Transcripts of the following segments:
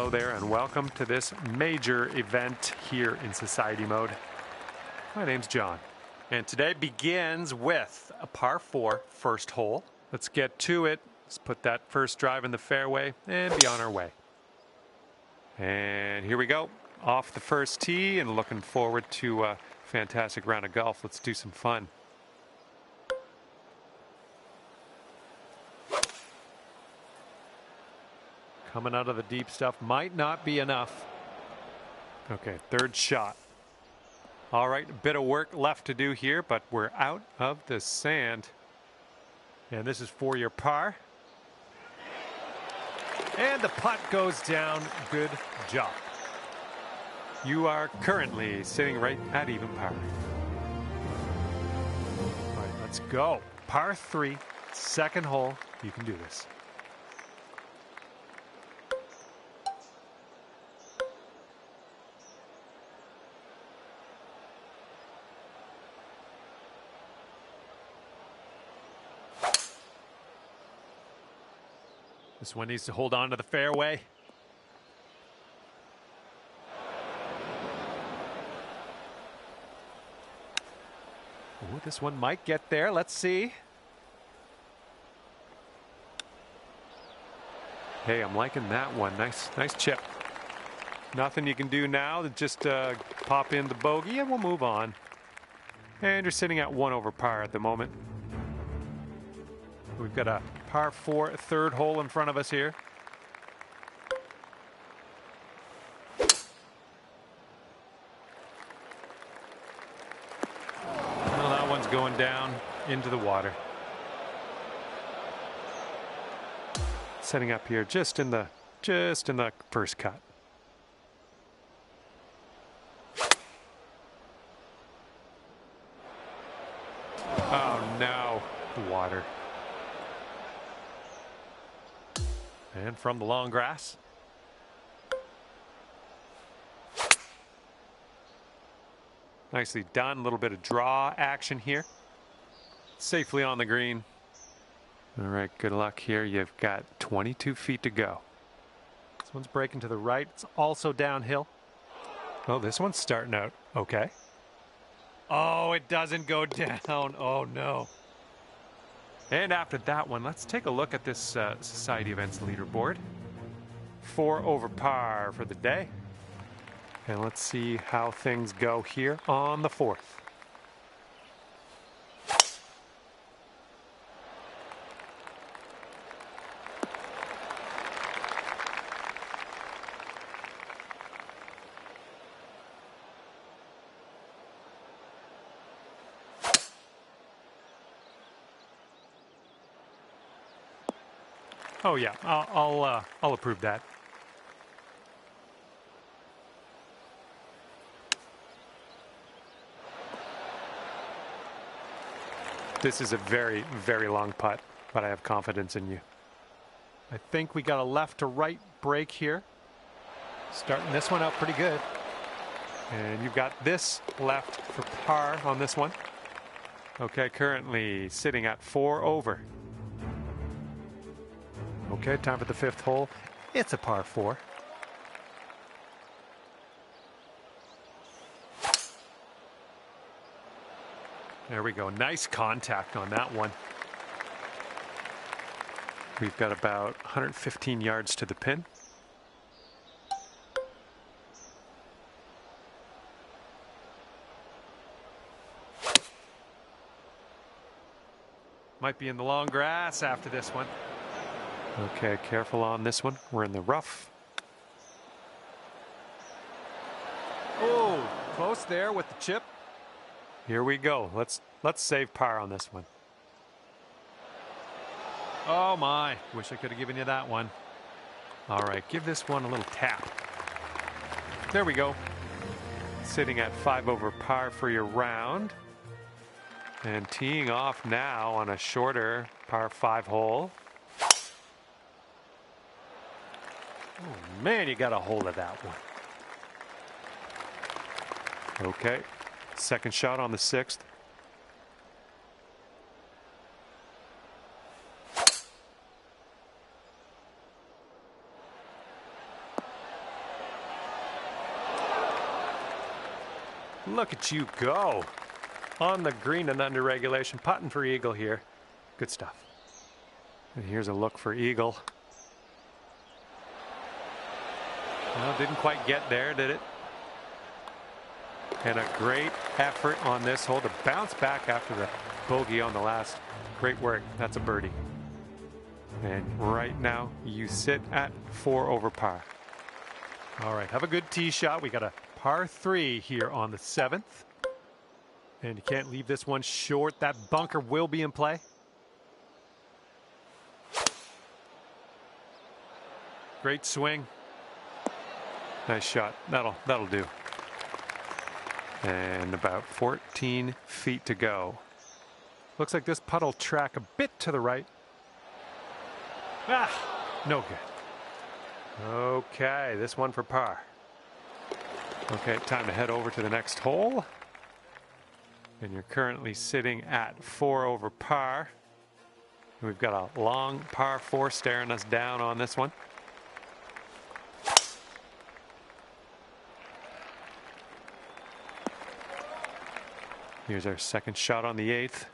Hello there and welcome to this major event here in Society Mode. My name's John and today begins with a par 4 first hole. Let's get to it. Let's put that first drive in the fairway and be on our way. And here we go. Off the first tee and looking forward to a fantastic round of golf. Let's do some fun. Coming out of the deep stuff might not be enough. Okay, third shot. All right, a bit of work left to do here, but we're out of the sand. And this is for your par. And the putt goes down. Good job. You are currently sitting right at even par. All right, let's go. Par 3, second hole. You can do this. This one needs to hold on to the fairway. Ooh, this one might get there. Let's see. Hey, I'm liking that one. Nice chip. Nothing you can do now to just pop in the bogey and we'll move on. And you're sitting at 1 over par at the moment. We've got a par 4 third hole in front of us here. Well, that one's going down into the water. Setting up here just in the first cut. Oh no, water. And from the long grass. Nicely done. A little bit of draw action here. Safely on the green. All right, good luck here. You've got 22 feet to go. This one's breaking to the right. It's also downhill. Oh, this one's starting out okay. Oh, it doesn't go down. Oh, no. And after that one, let's take a look at this Society Events leaderboard. 4 over par for the day. And let's see how things go here on the 4th. Oh yeah, I'll approve that. This is a very, very long putt, but I have confidence in you. I think we got a left to right break here. Starting this one out pretty good. And you've got this left for par on this one. Okay, currently sitting at 4 over. Okay, time for the 5th hole. It's a par 4. There we go. Nice contact on that one. We've got about 115 yards to the pin. Might be in the long grass after this one. Okay, careful on this one. We're in the rough. Oh, close there with the chip. Here we go. Let's save par on this one. Oh my, wish I could have given you that one. All right, give this one a little tap. There we go. Sitting at 5 over par for your round. And teeing off now on a shorter par 5 hole. Oh man, you got a hold of that one. Okay, second shot on the 6th. Look at you go. On the green and under regulation, putting for eagle here. Good stuff. And here's a look for eagle. Well, didn't quite get there, did it? And a great effort on this hole to bounce back after the bogey on the last. Great work. That's a birdie. And right now you sit at 4 over par. All right, have a good tee shot. We got a par 3 here on the 7th. And you can't leave this one short. That bunker will be in play. Great swing. Nice shot. That'll do. And about 14 feet to go. Looks like this putt will track a bit to the right. Ah, no good. Okay, this one for par. Okay, time to head over to the next hole. And you're currently sitting at 4 over par. We've got a long par 4 staring us down on this one. Here's our second shot on the 8th.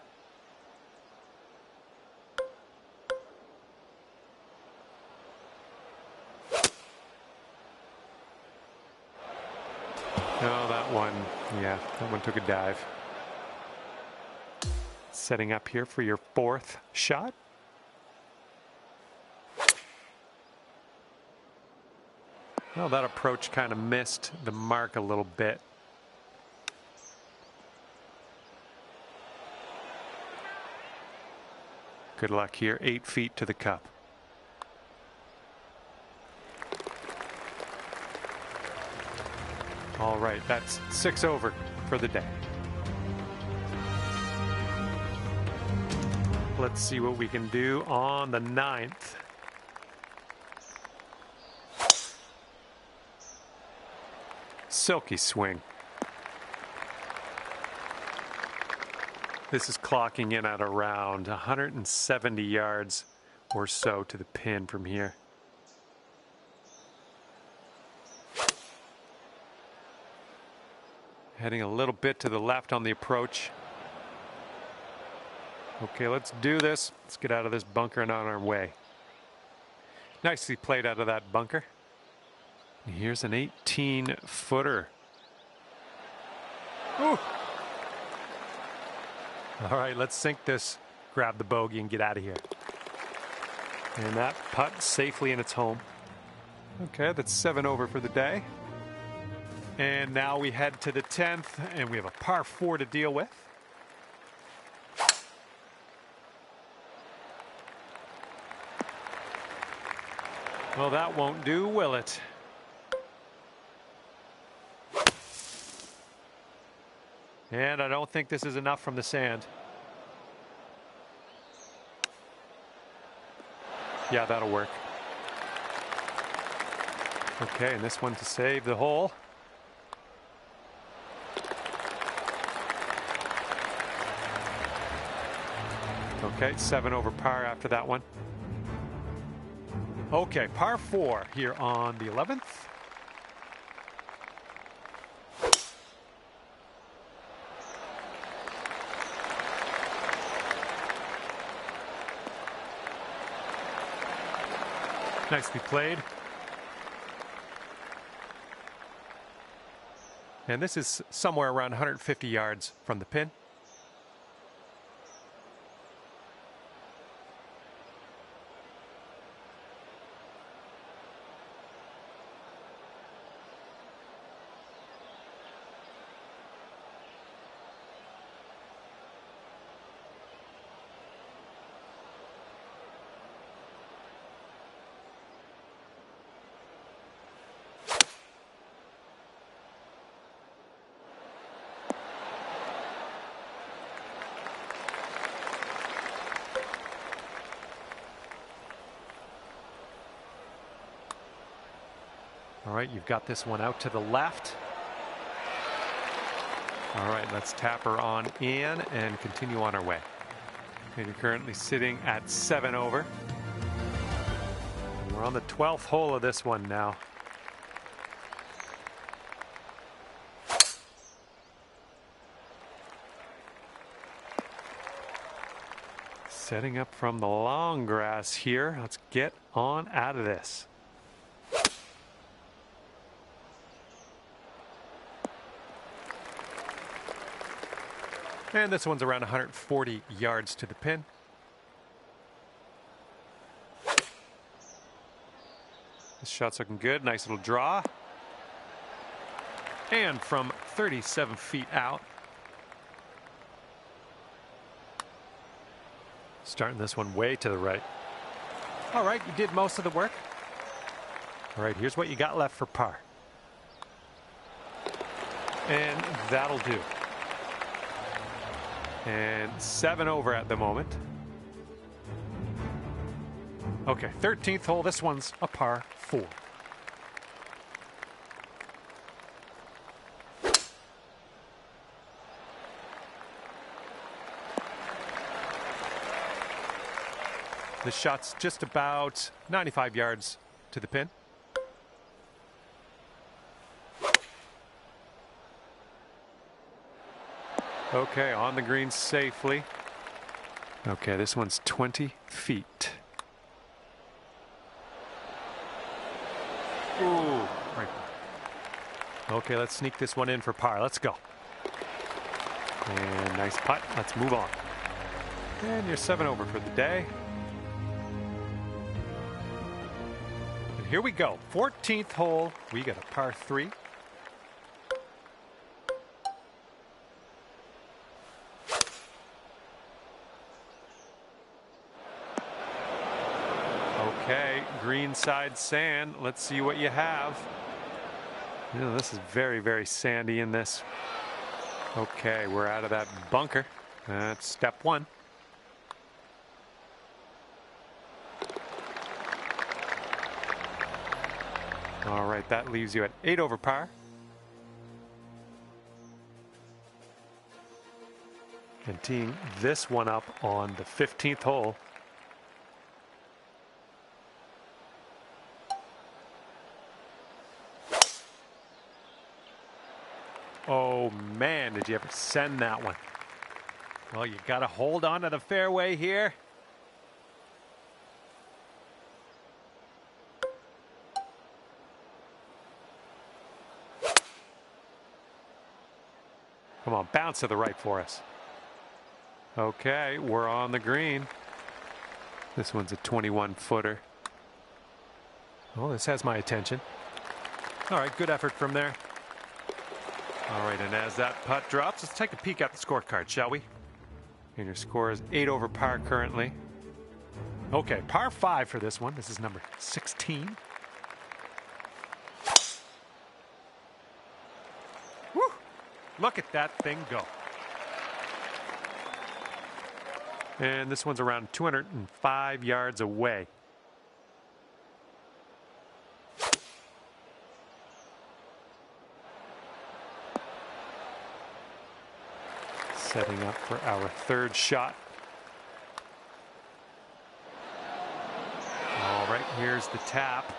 Oh, that one took a dive. Setting up here for your 4th shot. Well, that approach kind of missed the mark a little bit. Good luck here, 8 feet to the cup. All right, that's 6 over for the day. Let's see what we can do on the 9th. Silky swing. This is clocking in at around 170 yards or so to the pin from here. Heading a little bit to the left on the approach. Okay, let's do this. Let's get out of this bunker and on our way. Nicely played out of that bunker. And here's an 18-footer. Ooh. All right, let's sink this, grab the bogey, and get out of here. And that putt safely in its home. Okay, that's 7 over for the day. And now we head to the 10th, and we have a par 4 to deal with. Well, that won't do, will it? And I don't think this is enough from the sand. Yeah, that'll work. Okay, and this one to save the hole. Okay, 7 over par after that one. Okay, par 4 here on the 11th. Nicely played. And this is somewhere around 150 yards from the pin. All right, you've got this one out to the left. All right, let's tap her on in and continue on our way. And you're currently sitting at 7 over. And we're on the 12th hole of this one now. Setting up from the long grass here. Let's get on out of this. And this one's around 140 yards to the pin. This shot's looking good. Nice little draw. And from 37 feet out. Starting this one way to the right. All right, you did most of the work. All right, here's what you got left for par. And that'll do. And 7 over at the moment. Okay, 13th hole. This one's a par 4. This shot's just about 95 yards to the pin. Okay, on the green safely. Okay, this one's 20 feet. Ooh, right. Okay, let's sneak this one in for par. Let's go. And nice putt. Let's move on. And you're 7 over for the day. And here we go. 14th hole. We got a par 3. Okay, greenside sand. Let's see what you have. You know, this is very, very sandy in this. Okay, we're out of that bunker. That's step 1. All right, that leaves you at 8 over par. And teeing this one up on the 15th hole. Oh man, did you ever send that one? Well, you got to hold on to the fairway here. Come on, bounce to the right for us. Okay, we're on the green. This one's a 21-footer. Oh, this has my attention. All right, good effort from there. All right, and as that putt drops, let's take a peek at the scorecard, shall we? And your score is 8 over par currently. Okay, par 5 for this one. This is number 16. Woo! Look at that thing go. And this one's around 205 yards away. Setting up for our 3rd shot. All right, here's the tap.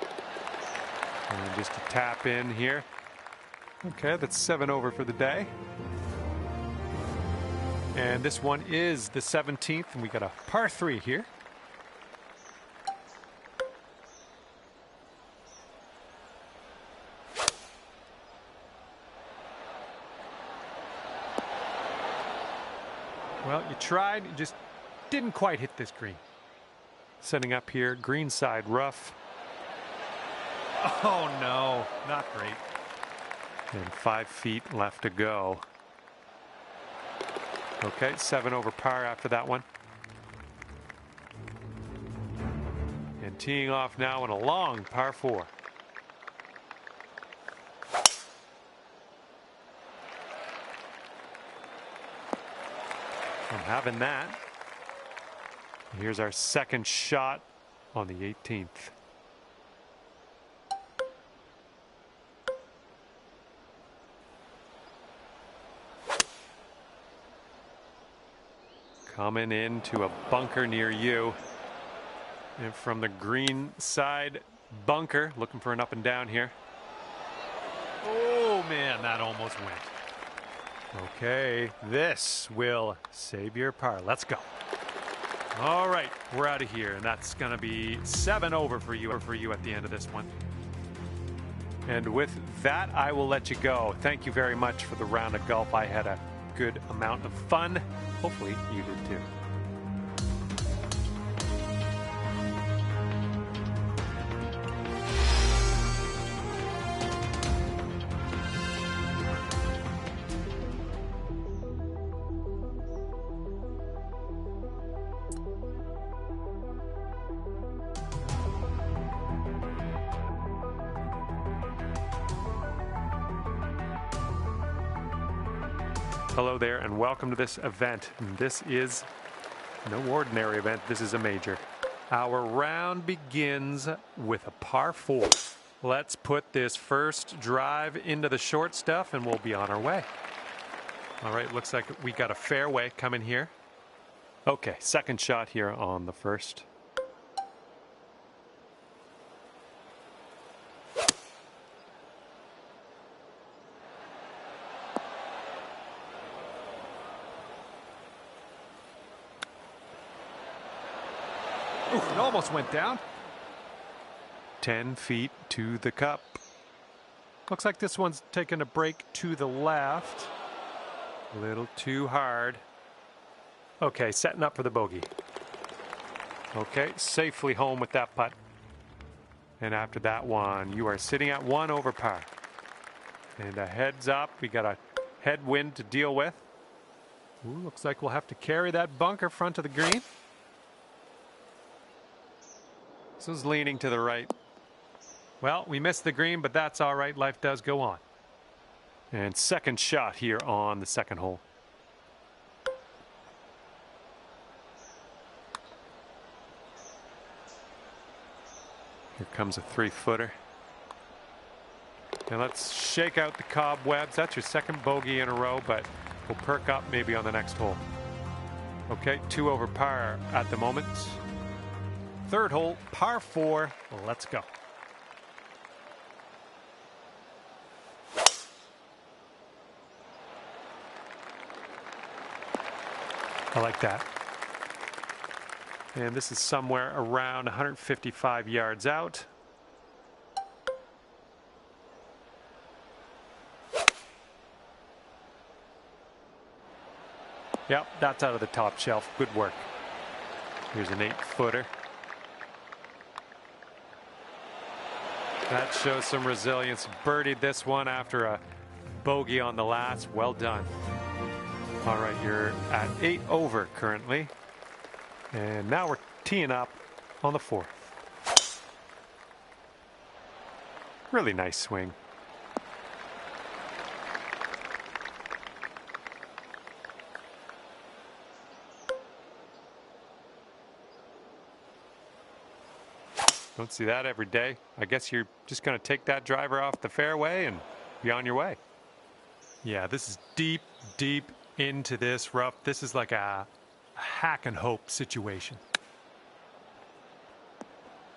And just a tap in here. Okay, that's 7 over for the day. And this one is the 17th, and we got a par 3 here. Well, you tried, you just didn't quite hit this green. Setting up here, greenside rough. Oh no, not great. And 5 feet left to go. Okay, 7 over par after that one. And teeing off now in a long par 4. I'm having that. Here's our 2nd shot on the 18th. Coming into a bunker near you. And from the green side bunker, looking for an up and down here. Oh man, that almost went. Okay, this will save your par. Let's go. All right, we're out of here, and that's going to be 7 over for you at the end of this one. And with that, I will let you go. Thank you very much for the round of golf. I had a good amount of fun. Hopefully, you did too. Hello there and welcome to this event. This is no ordinary event, this is a major. Our round begins with a par 4. Let's put this first drive into the short stuff and we'll be on our way. All right, looks like we got a fairway coming here. Okay, second shot here on the first. Oof, it almost went down. 10 feet to the cup. Looks like this one's taking a break to the left. A little too hard. Okay, setting up for the bogey. Okay, safely home with that putt. And after that one, you are sitting at 1 over par. And a heads up, we got a headwind to deal with. Ooh, looks like we'll have to carry that bunker front of the green. This is leaning to the right. Well, we missed the green, but that's all right. Life does go on. And second shot here on the second hole. Here comes a 3-footer. And let's shake out the cobwebs. That's your second bogey in a row, but we'll perk up maybe on the next hole. Okay, 2 over par at the moment. Third hole, par 4. Let's go. I like that. And this is somewhere around 155 yards out. Yep, that's out of the top shelf. Good work. Here's an 8-footer. That shows some resilience. Birdied this one after a bogey on the last. Well done. All right, you're at 8 over currently. And now we're teeing up on the 4th. Really nice swing. Don't see that every day. I guess you're just going to take that driver off the fairway and be on your way. Yeah, this is deep, deep into this rough. This is like a hack and hope situation.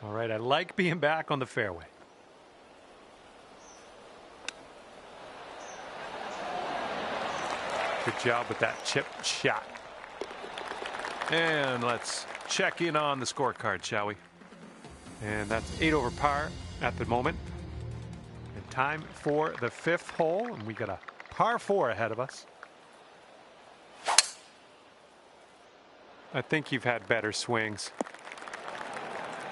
All right, I like being back on the fairway. Good job with that chip shot. And let's check in on the scorecard, shall we? And that's 8 over par at the moment. And time for the 5th hole. And we got a par 4 ahead of us. I think you've had better swings.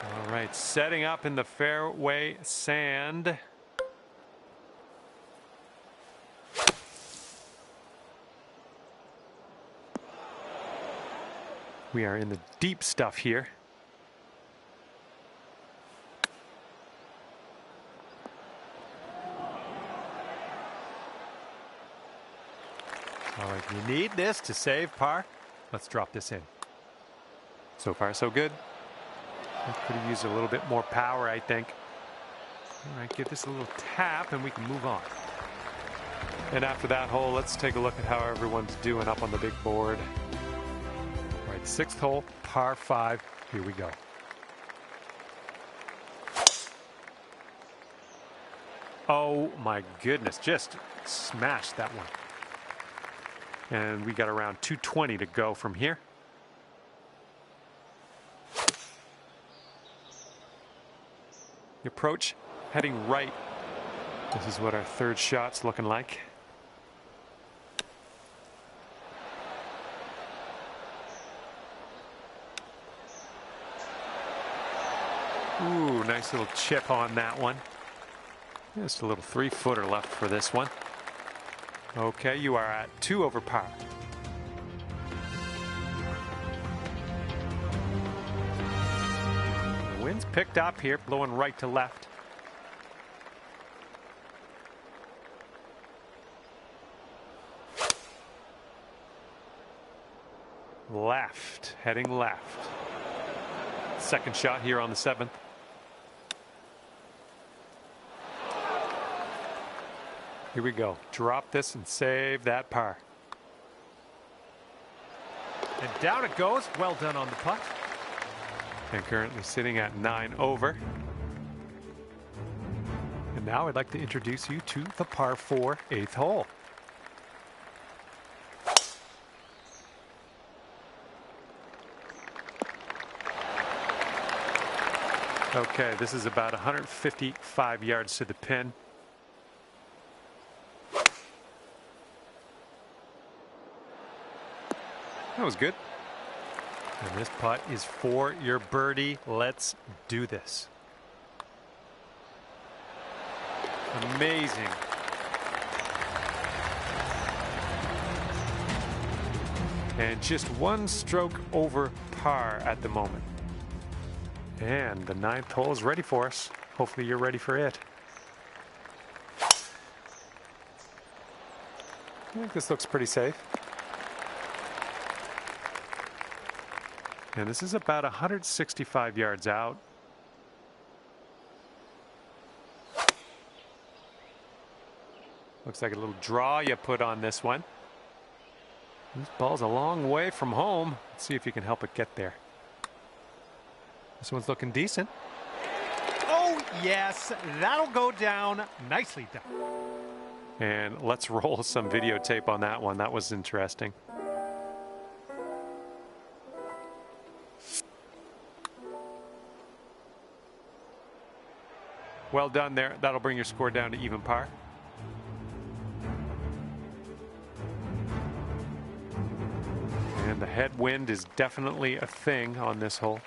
All right, setting up in the fairway sand. We are in the deep stuff here. All right, you need this to save par. Let's drop this in. So far, so good. I could have used a little bit more power, I think. All right, give this a little tap and we can move on. And after that hole, let's take a look at how everyone's doing up on the big board. All right, 6th hole, par 5. Here we go. Oh my goodness, just smashed that one. And we got around 220 to go from here. The approach heading right. This is what our third shot's looking like. Ooh, nice little chip on that one. Just a little 3-footer left for this one. Okay, you are at 2 over par. The wind's picked up here, blowing right to left. Left, heading left. Second shot here on the 7th. Here we go. Drop this and save that par. And down it goes. Well done on the putt. And currently sitting at 9 over. And now I'd like to introduce you to the par 4 8th hole. Okay, this is about 155 yards to the pin. That was good. And this putt is for your birdie. Let's do this. Amazing. And just 1 stroke over par at the moment. And the 9th hole is ready for us. Hopefully you're ready for it. I think this looks pretty safe. And this is about 165 yards out. Looks like a little draw you put on this one. This ball's a long way from home. Let's see if you can help it get there. This one's looking decent. Oh, yes, that'll go down. Nicely done. And let's roll some videotape on that one. That was interesting. Well done there. That'll bring your score down to even par. And the headwind is definitely a thing on this hole.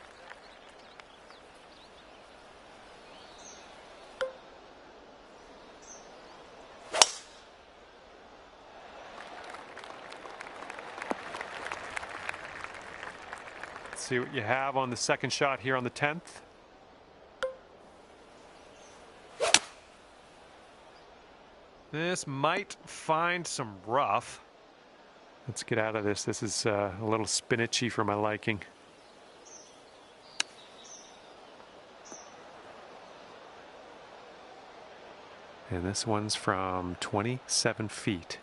Let's see what you have on the second shot here on the 10th. This might find some rough. Let's get out of this. This is a little spinachy for my liking. And this one's from 27 feet.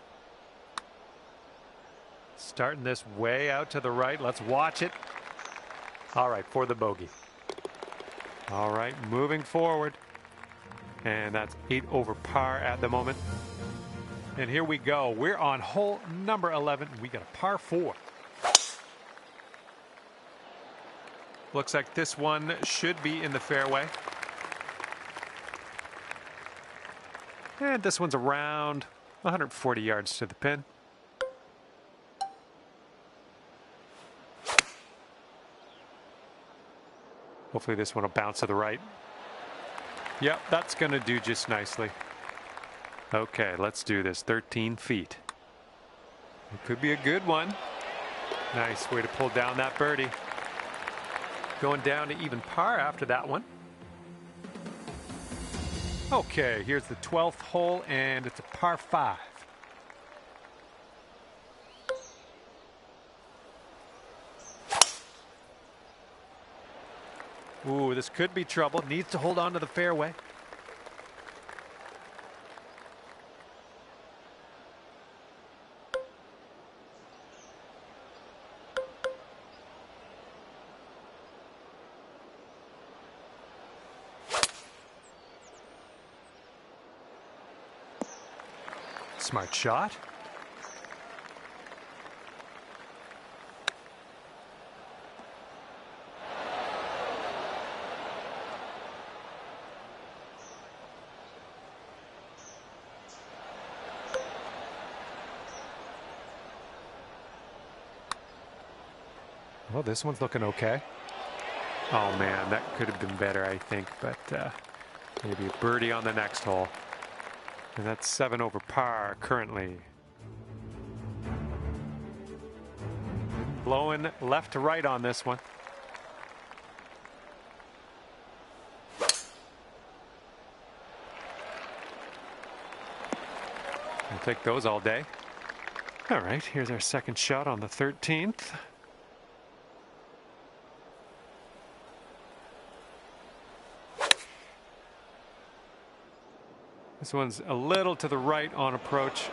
Starting this way out to the right. Let's watch it. All right, for the bogey. All right, moving forward. And that's 8 over par at the moment. And here we go. We're on hole number 11. We got a par 4. Looks like this one should be in the fairway. And this one's around 140 yards to the pin. Hopefully this one will bounce to the right. Yep, that's going to do just nicely. Okay, let's do this. 13 feet. It could be a good one. Nice way to pull down that birdie. Going down to even par after that one. Okay, here's the 12th hole, and it's a par 5. Ooh, this could be trouble. Needs to hold on to the fairway. Smart shot. Well, this one's looking okay. Oh man, that could have been better, I think, but maybe a birdie on the next hole. And that's 7 over par currently. Blowing left to right on this one. I'll take those all day. All right, here's our second shot on the 13th. This one's a little to the right on approach.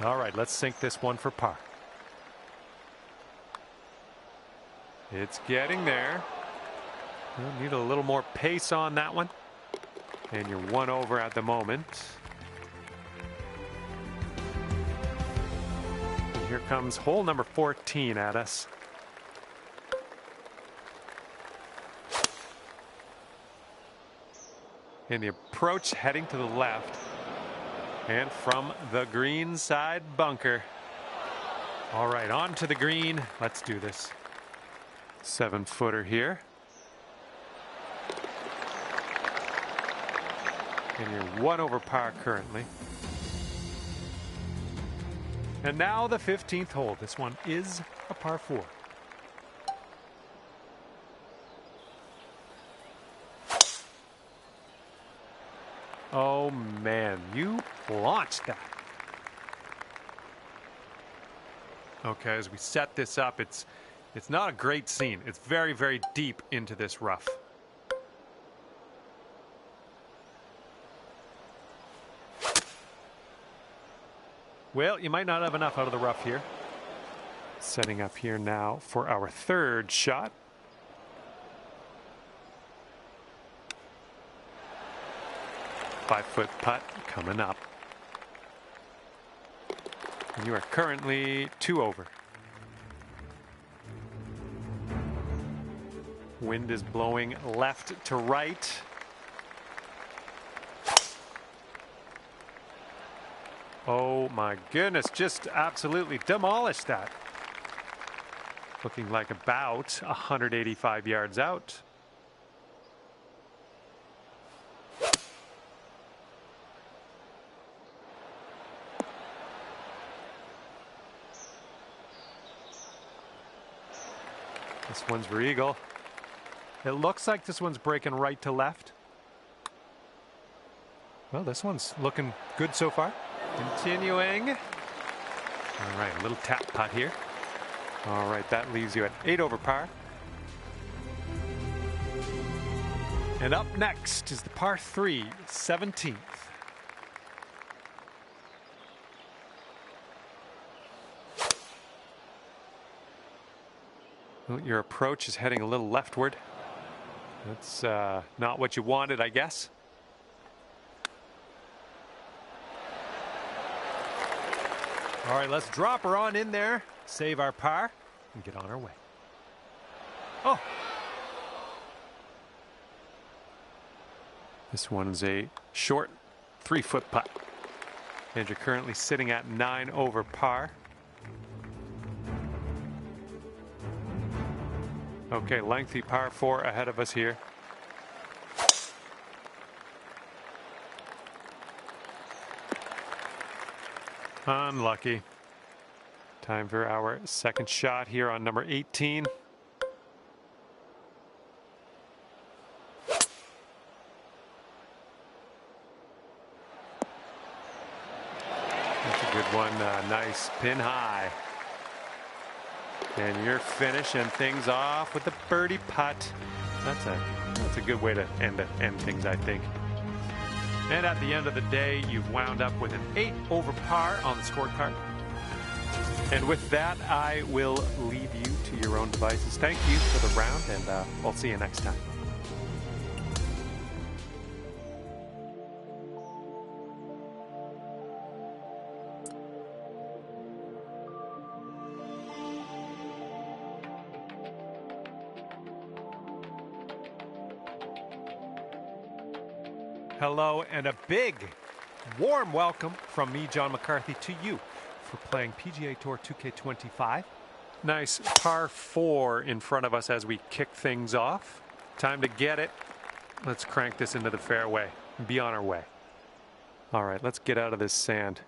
All right, let's sink this one for par. It's getting there. We'll need a little more pace on that one. And you're 1 over at the moment. And here comes hole number 14 at us. And the approach heading to the left. And from the green side bunker. All right, on to the green. Let's do this. 7-footer here. And you're 1 over par currently. And now the 15th hole. This one is a par 4. Oh man, you launched that. Okay, as we set this up, it's not a great scene. It's very, very deep into this rough. Well, you might not have enough out of the rough here. Setting up here now for our third shot. Five-foot putt coming up. And you are currently 2 over. Wind is blowing left to right. Oh my goodness, just absolutely demolished that. Looking like about 185 yards out. This one's for eagle. It looks like this one's breaking right to left. Well, this one's looking good so far. Continuing. All right, a little tap putt here. All right, that leaves you at 8 over par. And up next is the par 3, 17th. Well, your approach is heading a little leftward. That's not what you wanted, I guess. All right, let's drop her on in there, save our par, and get on our way. Oh! This one's a short 3-foot putt. And you're currently sitting at 9 over par. Okay, lengthy par 4 ahead of us here. Unlucky. Time for our second shot here on number 18. That's a good one. Nice pin high. And you're finishing things off with the birdie putt. That's a good way to end things, I think. And at the end of the day, you've wound up with an 8 over par on the scorecard. And with that, I will leave you to your own devices. Thank you for the round, and we'll see you next time. Hello and a big, warm welcome from me, John McCarthy, to you for playing PGA Tour 2K25. Nice par 4 in front of us as we kick things off. Time to get it. Let's crank this into the fairway and be on our way. All right, let's get out of this sand.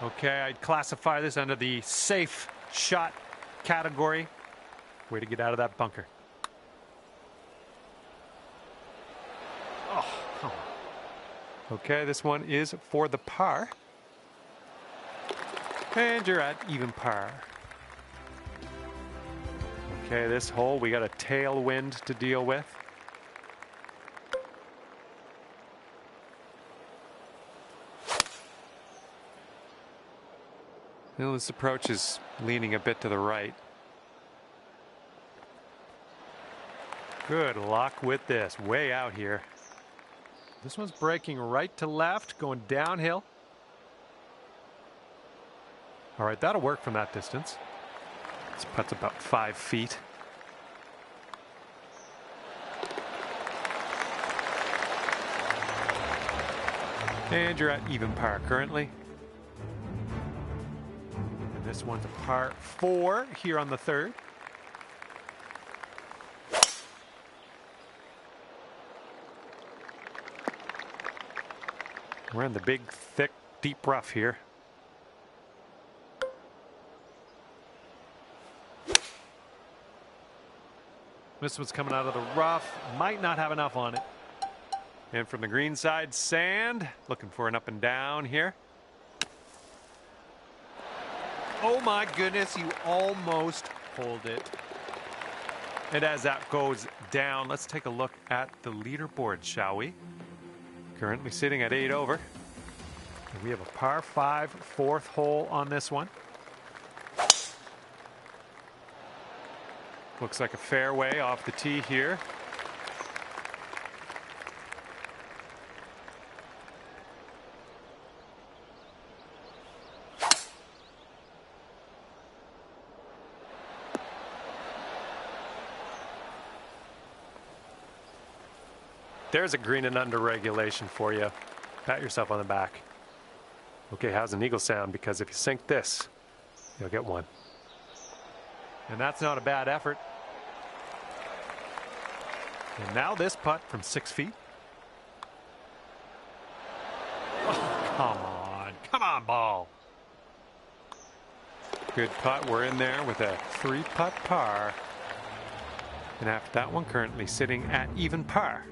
Okay, I'd classify this under the safe shot category. Way to get out of that bunker. Oh, come on. Okay, this one is for the par. And you're at even par. Okay, this hole, we got a tailwind to deal with. Well, this approach is leaning a bit to the right. Good luck with this, way out here. This one's breaking right to left, going downhill. All right, that'll work from that distance. This putt's about 5 feet. And you're at even par currently. And this one's a par 4 here on the third. We're in the big, thick, deep rough here. This one's coming out of the rough. Might not have enough on it. And from the green side, sand. Looking for an up and down here. Oh my goodness, you almost pulled it. And as that goes down, let's take a look at the leaderboard, shall we? Currently sitting at 8 over. And we have a par 5 fourth hole on this one. Looks like a fairway off the tee here. There's a green and under regulation for you. Pat yourself on the back. Okay, how's an eagle sound? Because if you sink this, you'll get one. And that's not a bad effort. And now this putt from 6 feet. Oh, come on. Come on, ball. Good putt. We're in there with a 3-putt par. And after that one, currently sitting at even par.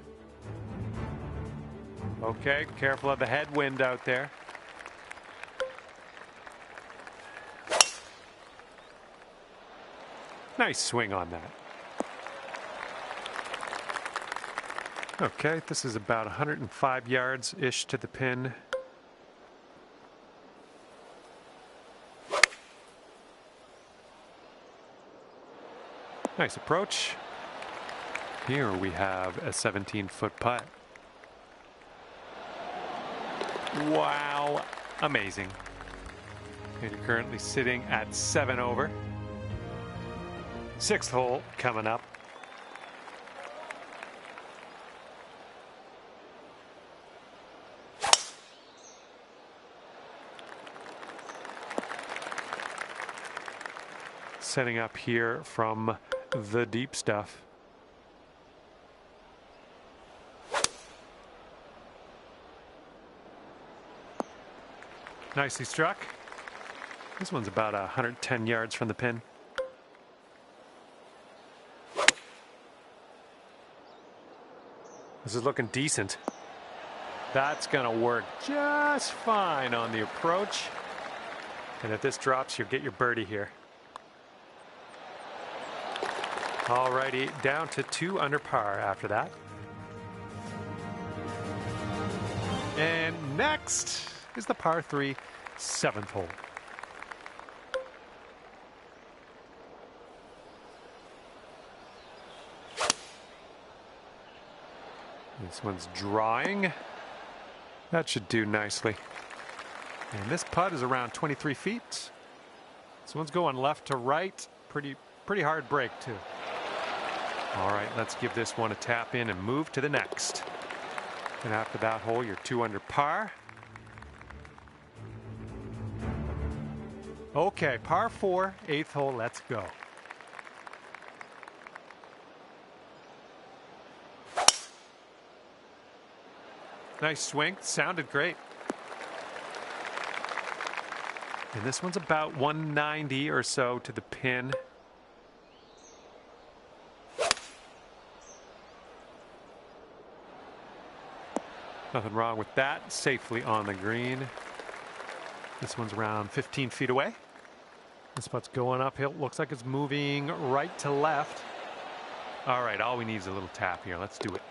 Okay, careful of the headwind out there. Nice swing on that. Okay, this is about 105 yards-ish to the pin. Nice approach. Here we have a 17-foot putt. Wow, amazing. And you're currently sitting at 7 over. 6th hole coming up. Setting up here from the deep stuff. Nicely struck. This one's about 110 yards from the pin. This is looking decent. That's going to work just fine on the approach. And if this drops, you'll get your birdie here. Alrighty, down to 2 under par after that. And next is the par 3 7th hole. This one's drawing. That should do nicely. And this putt is around 23 feet. This one's going left to right. Pretty pretty hard break, too. All right, let's give this one a tap in and move to the next. And after that hole, you're 2 under par. Okay, par 4, 8th hole, let's go. Nice swing, sounded great. And this one's about 190 or so to the pin. Nothing wrong with that. Safely on the green. This one's around 15 feet away. This spot's going uphill. Looks like it's moving right to left. All right, all we need is a little tap here. Let's do it.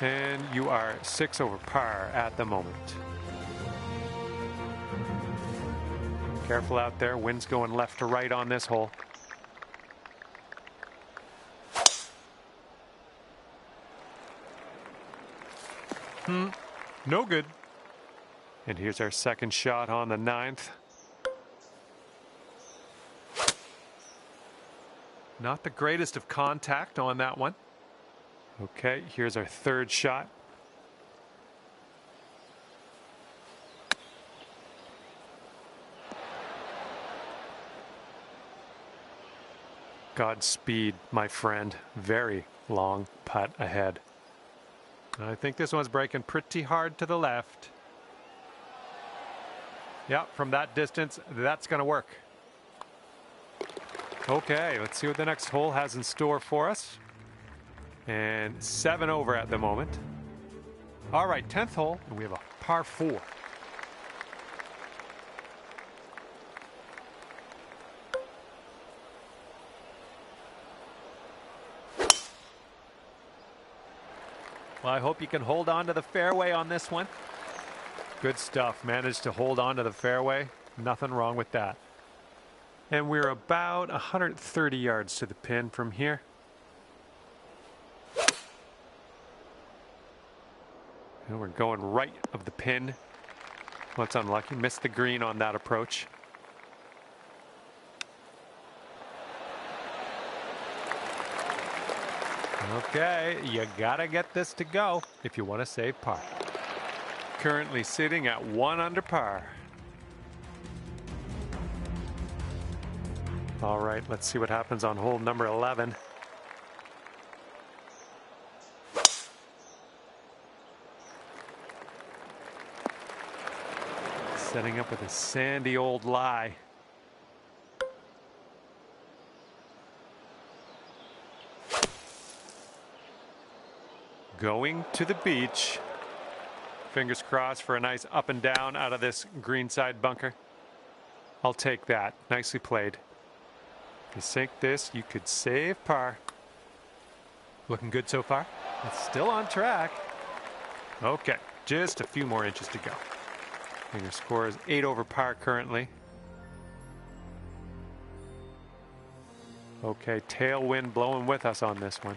And you are 6 over par at the moment. Careful out there. Wind's going left to right on this hole. No good. And here's our second shot on the 9th. Not the greatest of contact on that one. Okay, here's our third shot. Godspeed, my friend. Very long putt ahead. I think this one's breaking pretty hard to the left. Yeah, from that distance, that's going to work. Okay, let's see what the next hole has in store for us. And 7 over at the moment. All right, 10th hole, and we have a par 4. Well, I hope you can hold on to the fairway on this one. Good stuff. Managed to hold on to the fairway. Nothing wrong with that. And we're about 130 yards to the pin from here. And we're going right of the pin. Well, it's unlucky. Missed the green on that approach. Okay, you gotta get this to go if you want to save par. Currently sitting at 1 under par. All right, let's see what happens on hole number 11. Setting up with a sandy old lie. Going to the beach. Fingers crossed for a nice up and down out of this greenside bunker. I'll take that. Nicely played. If you sink this, you could save par. Looking good so far. It's still on track. Okay, just a few more inches to go. And your score is 8 over par currently. Okay, tailwind blowing with us on this one.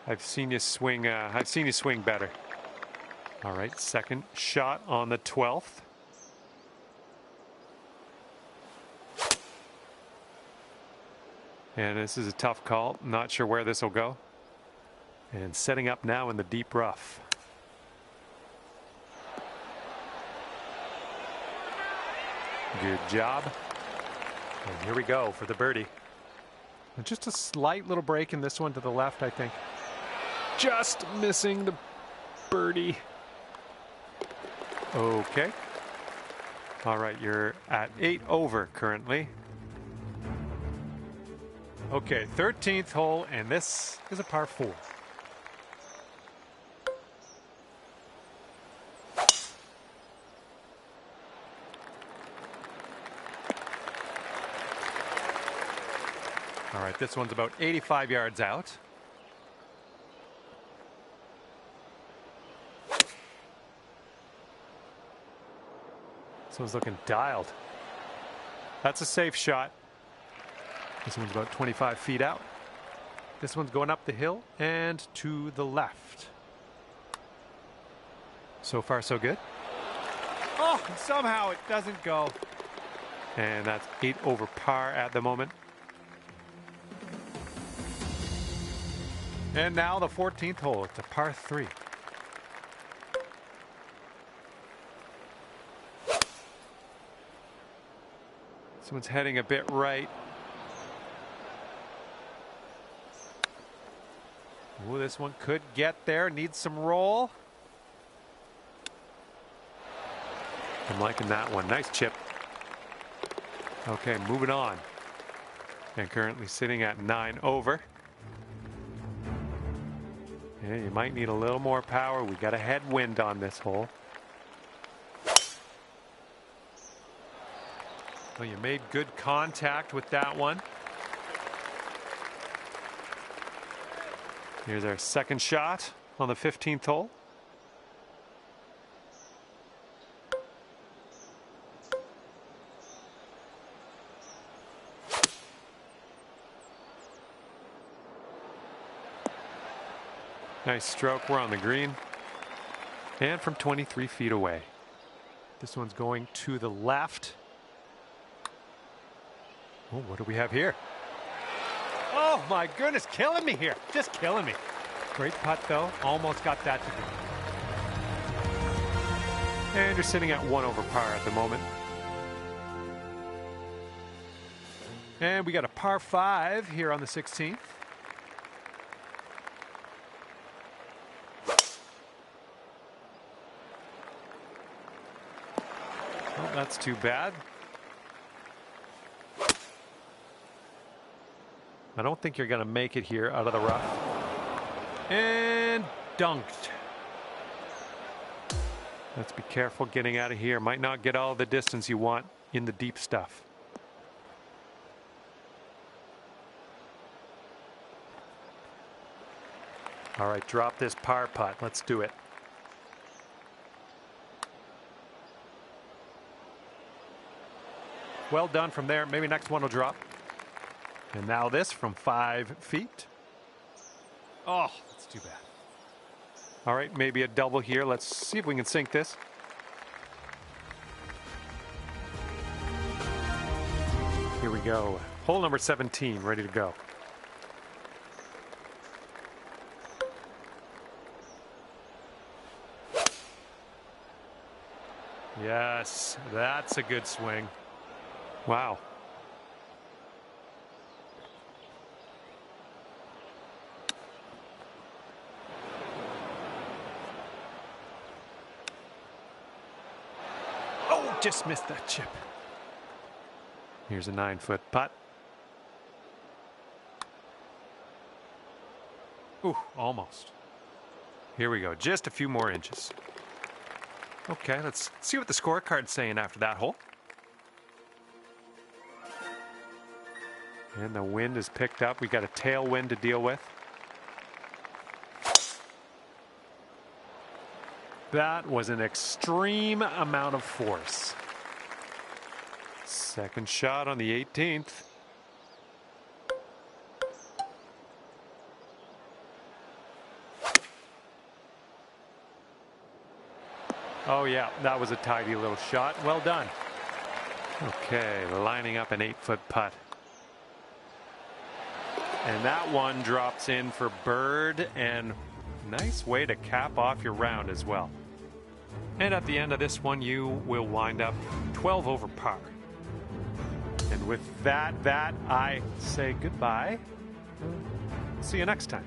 I've seen you swing better. All right, second shot on the 12th. And this is a tough call. Not sure where this will go. And setting up now in the deep rough. Good job. And here we go for the birdie. And just a slight little break in this one to the left, I think. Just missing the birdie. Okay. All right, you're at 8 over currently. Okay, 13th hole, and this is a par 4. All right, this one's about 85 yards out. This one's looking dialed. That's a safe shot. This one's about 25 feet out. This one's going up the hill and to the left. So far, so good. Oh, somehow it doesn't go. And that's 8 over par at the moment. And now the 14th hole. It's a par 3. Someone's heading a bit right. Ooh, this one could get there. Needs some roll. I'm liking that one. Nice chip. Okay, moving on. And currently sitting at 9 over. Yeah, you might need a little more power. We got a headwind on this hole. Well, you made good contact with that one. Here's our second shot on the 15th hole. Nice stroke. We're on the green. And from 23 feet away. This one's going to the left. Oh, what do we have here? Oh my goodness, killing me here. Just killing me. Great putt though. Almost got that to do. And you're sitting at 1 over par at the moment. And we got a par 5 here on the 16th. Well, that's too bad. I don't think you're going to make it here out of the rough. And dunked. Let's be careful getting out of here. Might not get all the distance you want in the deep stuff. All right, drop this par putt. Let's do it. Well done from there. Maybe next one will drop. And now this from 5 feet. Oh, that's too bad. All right, maybe a double here. Let's see if we can sink this. Here we go. Hole number 17, ready to go. Yes, that's a good swing. Wow. Oh, just missed that chip. Here's a 9-foot putt. Ooh, almost. Here we go. Just a few more inches. Okay, let's see what the scorecard's saying after that hole. And the wind is picked up. We got a tailwind to deal with. That was an extreme amount of force. Second shot on the 18th. Oh yeah, that was a tidy little shot. Well done. Okay, lining up an 8-foot putt. And that one drops in for bird, and nice way to cap off your round as well. And at the end of this one, you will wind up 12 over par. And with that, I say goodbye. See you next time.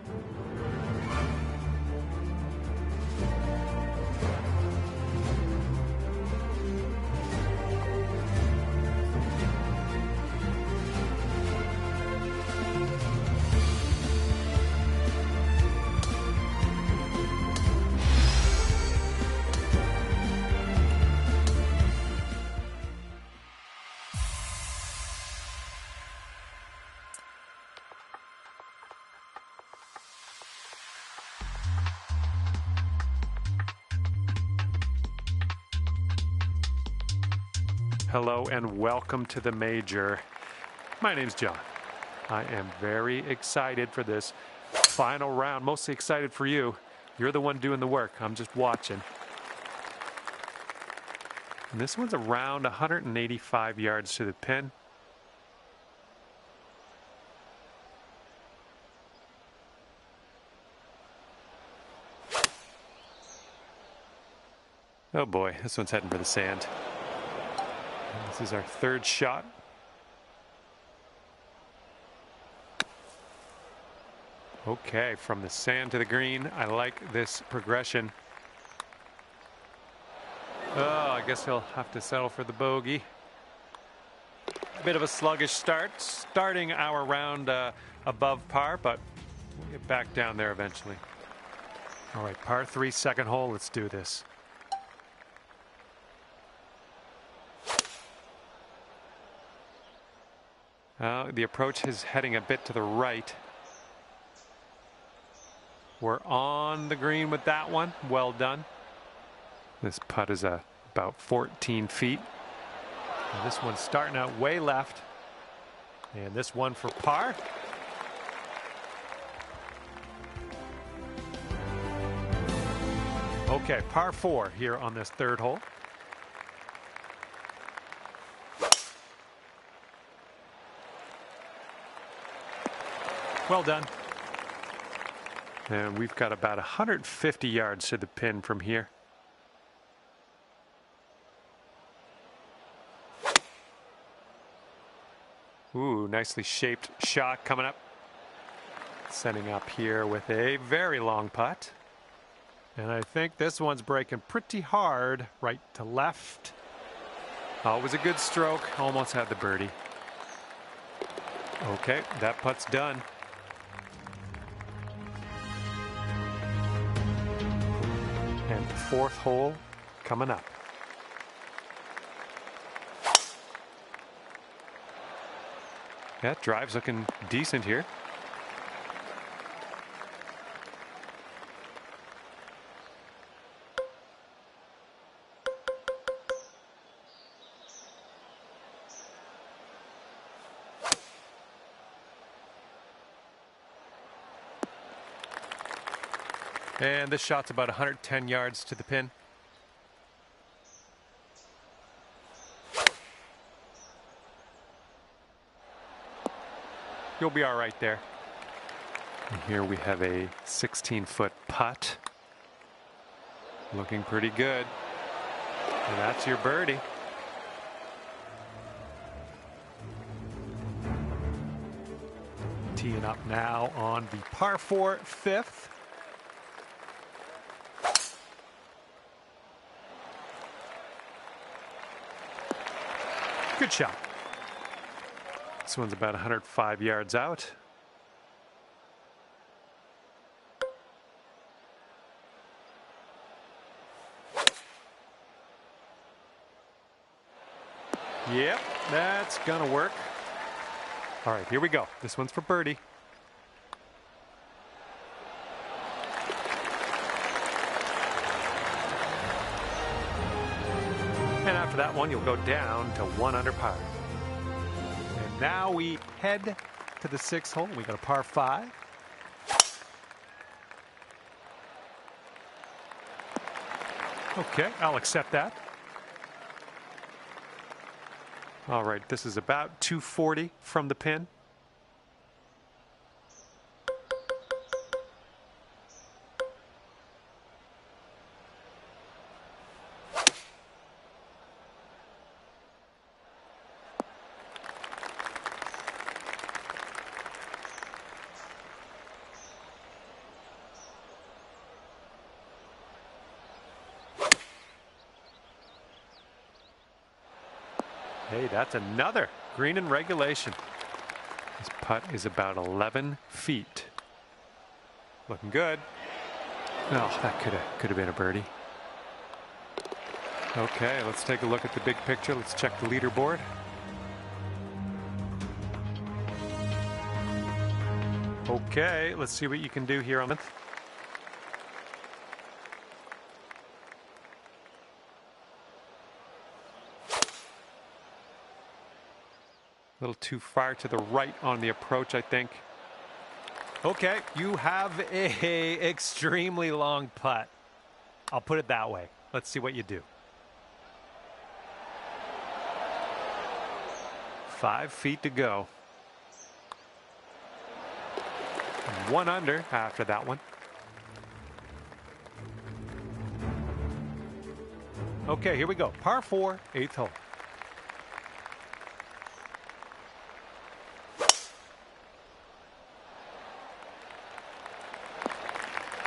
Hello and welcome to the major. My name's John. I am very excited for this final round. Mostly excited for you. You're the one doing the work. I'm just watching. And this one's around 185 yards to the pin. Oh boy, this one's heading for the sand. And this is our third shot. Okay, from the sand to the green. I like this progression. Oh, I guess he'll have to settle for the bogey. Bit of a sluggish start, starting our round above par, but we'll get back down there eventually. All right, par 3, second hole. Let's do this. The approach is heading a bit to the right. We're on the green with that one. Well done. This putt is about 14 feet. And this one's starting out way left. And this one for par. Okay, par 4 here on this third hole. Well done. And we've got about 150 yards to the pin from here. Ooh, nicely shaped shot coming up. Setting up here with a very long putt. And I think this one's breaking pretty hard right to left. Always a good stroke. Almost had the birdie. Okay, that putt's done. And fourth hole coming up. Yeah, drive's looking decent here. And this shot's about 110 yards to the pin. You'll be all right there. And here we have a 16-foot putt. Looking pretty good. And that's your birdie. Teeing up now on the par 4 fifth. Good shot. This one's about 105 yards out. Yep, that's gonna work. All right, here we go. This one's for birdie. And after that one, you'll go down to 1 under par. And now we head to the 6th hole. We got a par 5. Okay, I'll accept that. All right, this is about 240 from the pin. Hey, that's another green in regulation. This putt is about 11 feet. Looking good. Oh, that could have been a birdie. Okay, let's take a look at the big picture. Let's check the leaderboard. Okay, let's see what you can do here on the... A little too far to the right on the approach, I think. Okay, you have a extremely long putt. I'll put it that way. Let's see what you do. 5 feet to go. 1 under after that one. Okay, here we go. Par 4, 8th hole.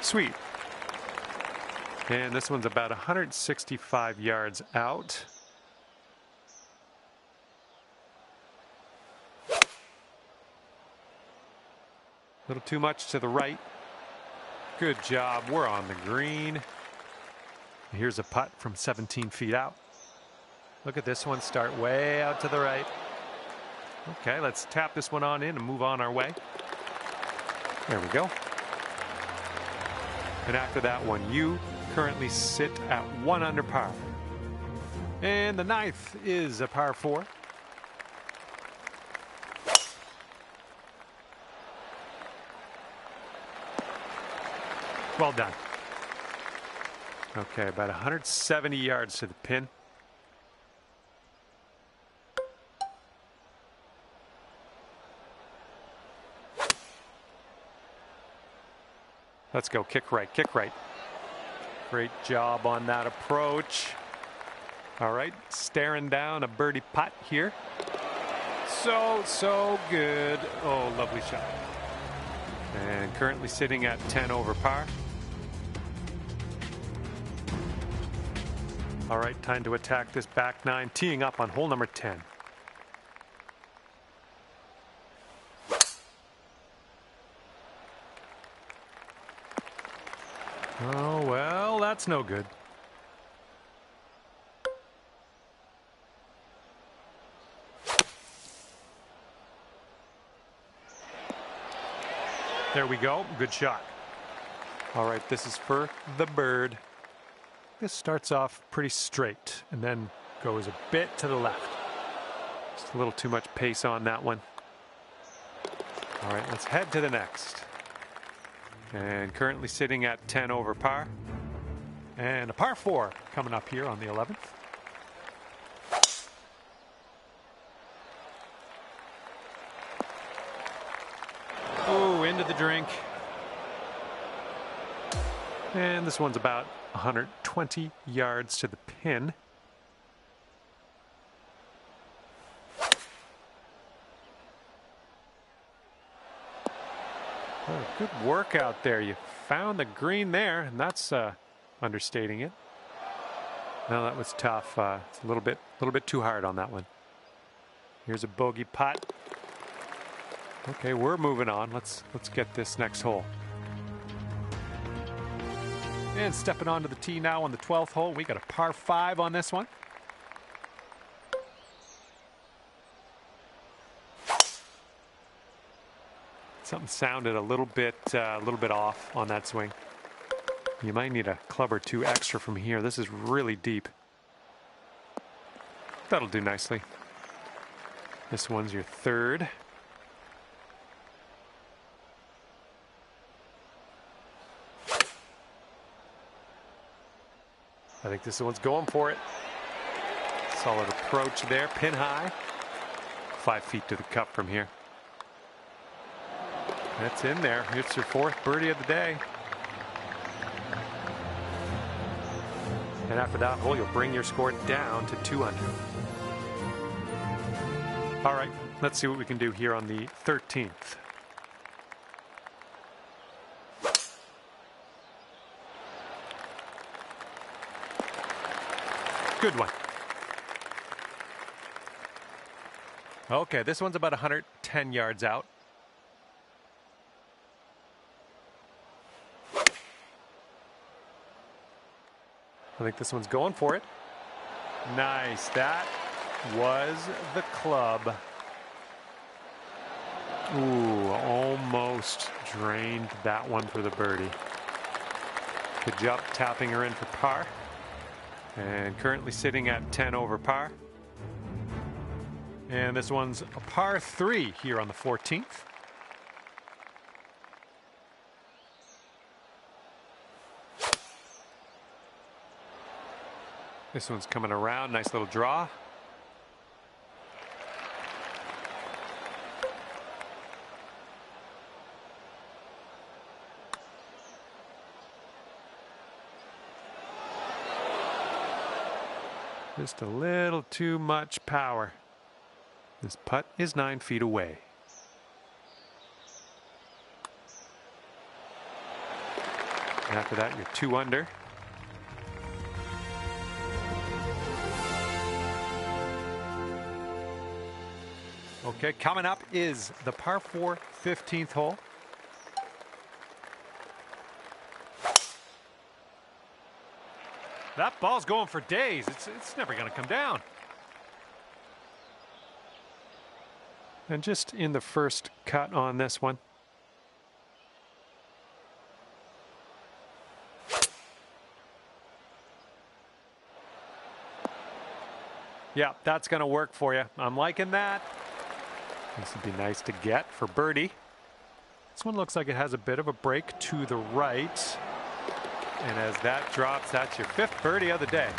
Sweet. And this one's about 165 yards out. A little too much to the right. Good job. We're on the green. Here's a putt from 17 feet out. Look at this one start way out to the right. Okay, let's tap this one on in and move on our way. There we go. And after that one, you currently sit at 1 under par. And the 9th is a par 4. Well done. Okay, about 170 yards to the pin. Let's go. Kick right, kick right. Great job on that approach. All right, staring down a birdie putt here. So good. Oh, lovely shot. And currently sitting at 10 over par. All right, time to attack this back 9, teeing up on hole number 10. Oh, well, that's no good. There we go. Good shot. All right, this is for the bird. This starts off pretty straight and then goes a bit to the left. Just a little too much pace on that one. All right, let's head to the next. And currently sitting at 10 over par. And a par 4 coming up here on the 11th. Oh, into the drink. And this one's about 120 yards to the pin. Oh, good work out there. You found the green there, and that's understating it. No, that was tough. It's a little bit too hard on that one. Here's a bogey putt. Okay, we're moving on. Let's get this next hole. And stepping onto the tee now on the 12th hole. We got a par 5 on this one. Something sounded a little bit off on that swing. You might need a club or two extra from here. This is really deep. That'll do nicely. This one's your 3rd. I think this one's going for it. Solid approach there, pin high. 5 feet to the cup from here. That's in there. It's your 4th birdie of the day. And after that hole, you'll bring your score down to 2 under. All right, let's see what we can do here on the 13th. Good one. Okay, this one's about 110 yards out. I think this one's going for it. Nice. That was the club. Ooh, almost drained that one for the birdie. Good job tapping her in for par. And currently sitting at 10 over par. And this one's a par 3 here on the 14th. This one's coming around. Nice little draw. Just a little too much power. This putt is 9 feet away. And after that, you're 2 under. Okay, coming up is the par 4 15th hole. That ball's going for days. It's never going to come down. And just in the first cut on this one. Yeah, that's going to work for you. I'm liking that. This would be nice to get for birdie. This one looks like it has a bit of a break to the right. And as that drops, that's your 5th birdie of the day.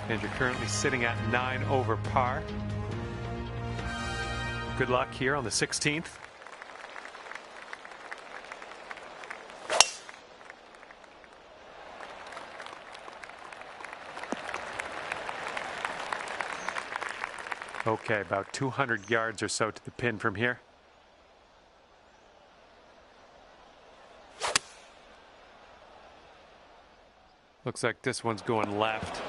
And you're currently sitting at 9 over par. Good luck here on the 16th. Okay, about 200 yards or so to the pin from here. Looks like this one's going left.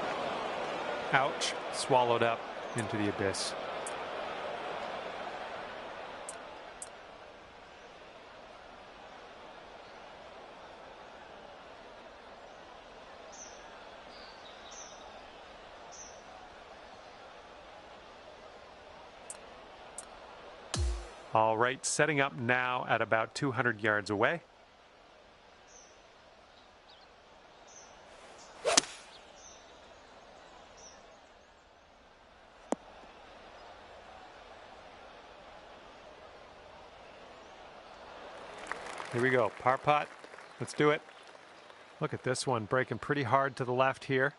Ouch, swallowed up into the abyss. All right, setting up now at about 200 yards away. Here we go, par putt. Let's do it. Look at this one, breaking pretty hard to the left here.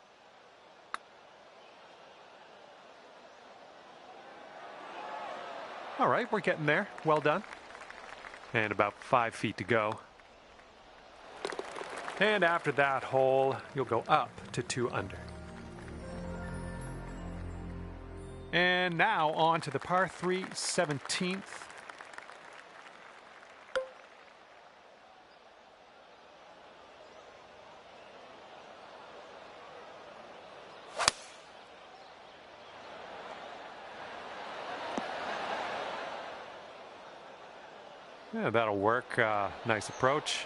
All right, we're getting there. Well done. And about 5 feet to go. And after that hole, you'll go up to 2 under. And now on to the par 3 17th. Yeah, that'll work. Nice approach.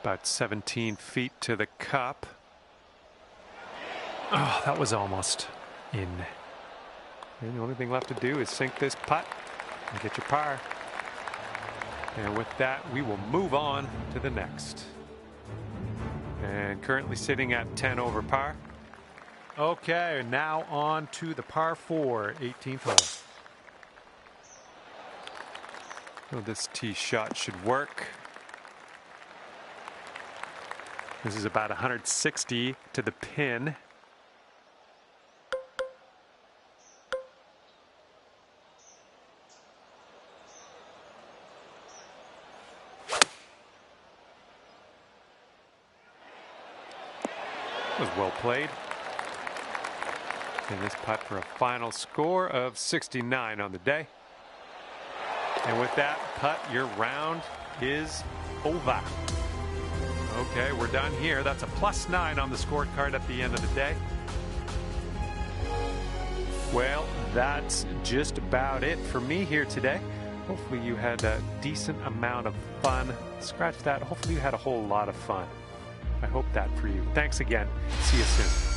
About 17 feet to the cup. Oh, that was almost in. And the only thing left to do is sink this putt and get your par. And with that, we will move on to the next. And currently sitting at 10 over par. Okay, now on to the par 4 18th hole. So this tee shot should work. This is about 160 to the pin. That was well played. And this putt for a final score of 69 on the day. And with that putt, your round is over. Okay, we're done here. That's a +9 on the scorecard at the end of the day. Well, that's just about it for me here today. Hopefully you had a decent amount of fun. Scratch that. Hopefully you had a whole lot of fun. I hope that for you. Thanks again. See you soon.